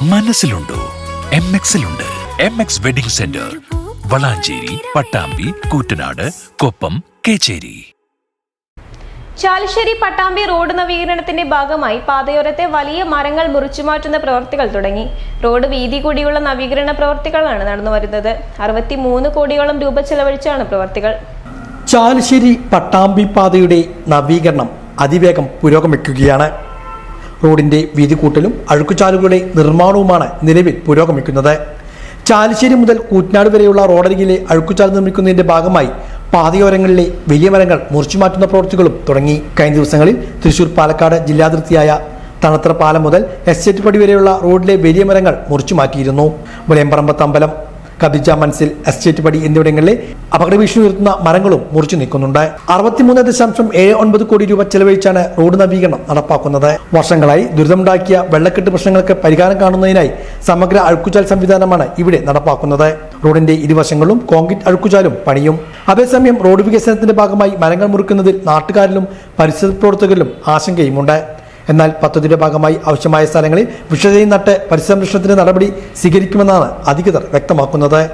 മനസ്സിലുണ്ടോ? MXലുണ്ട്. MX wedding centre, Valanchery, Pattambi, Koottanad, Koppam, Kechery. Chalissery Pattambi road നവീകരണത്തിന്റെ ഭാഗമായി പാതയോരത്തെ വലിയ മരങ്ങൾ മുറിച്ചുമാറ്റുന്ന പ്രവൃത്തികൾ തുടങ്ങി. റോഡ് വീതി കൂടിയുള്ള നവീകരണ പ്രവൃത്തികളാണ് നടന്നുവരുന്നത്. 63 കോടിയോളം രൂപ ചെലവഴിച്ചാണ് പ്രവൃത്തികൾ. ചാലിശ്ശേരി പട്ടാമ്പി പാതയുടെ നവീകരണം അതിവേഗം പുരോഗമിക്കുകയാണ്. റോഡിന്റെ വീതി കൂട്ടലും അഴുക്കുചാലുകളുടെ നിർമ്മാണവുമാണ് നിലവിൽ പുരോഗമിക്കുന്നത്. ചാലിശ്ശേരി മുതൽ കൂറ്റനാട് വരെയുള്ള റോഡരികിലെ അഴുക്കുചാൽ നിർമ്മിക്കുന്നതിന്റെ ഭാഗമായി പാതയോരങ്ങളിലെ വലിയ മരങ്ങൾ മുറിച്ചുമാറ്റുന്ന പ്രവൃത്തികളും തുടങ്ങി. കഴിഞ്ഞ ദിവസങ്ങളിൽ തൃശൂർ പാലക്കാട് ജില്ലാതിർത്തിയായ തണത്ര പാലം മുതൽ എസ്റ്റേറ്റ് പടി വരെയുള്ള റോഡിലെ വലിയ മരങ്ങൾ മുറിച്ചുമാറ്റിയിരുന്നു. മുലയമ്പറമ്പത്ത് അമ്പലം, കബിജ മൻസിൽ, എസ്റ്റേറ്റ് പടി എന്നിവിടങ്ങളിലെ അപകട ഭീഷണി ഉയർത്തുന്ന മരങ്ങളും മുറിച്ചു നീക്കുന്നുണ്ട്. 63.79 കോടി രൂപ ചെലവഴിച്ചാണ് റോഡ് നവീകരണം നടപ്പാക്കുന്നത്. വർഷങ്ങളായി ദുരിതമുണ്ടാക്കിയ വെള്ളക്കെട്ട് പ്രശ്നങ്ങൾക്ക് പരിഹാരം കാണുന്നതിനായി സമഗ്ര അഴുക്കുചാൽ സംവിധാനമാണ് ഇവിടെ നടപ്പാക്കുന്നത്. റോഡിന്റെ ഇരുവശങ്ങളിലും കോൺക്രീറ്റ് അഴുക്കുചാലും പണിയും. അതേസമയം റോഡ് വികസനത്തിന്റെ ഭാഗമായി മരങ്ങൾ മുറിക്കുന്നതിൽ നാട്ടുകാരിലും പരിസ്ഥിതി പ്രവർത്തകരിലും ആശങ്കയുമുണ്ട്. എന്നാൽ പദ്ധതിയുടെ ഭാഗമായി ആവശ്യമായ സ്ഥലങ്ങളിൽ വൃക്ഷത്തൈ നട്ട് പരിസര സംരക്ഷണത്തിന് നടപടി സ്വീകരിക്കുമെന്നാണ് അധികൃതർ വ്യക്തമാക്കുന്നത്.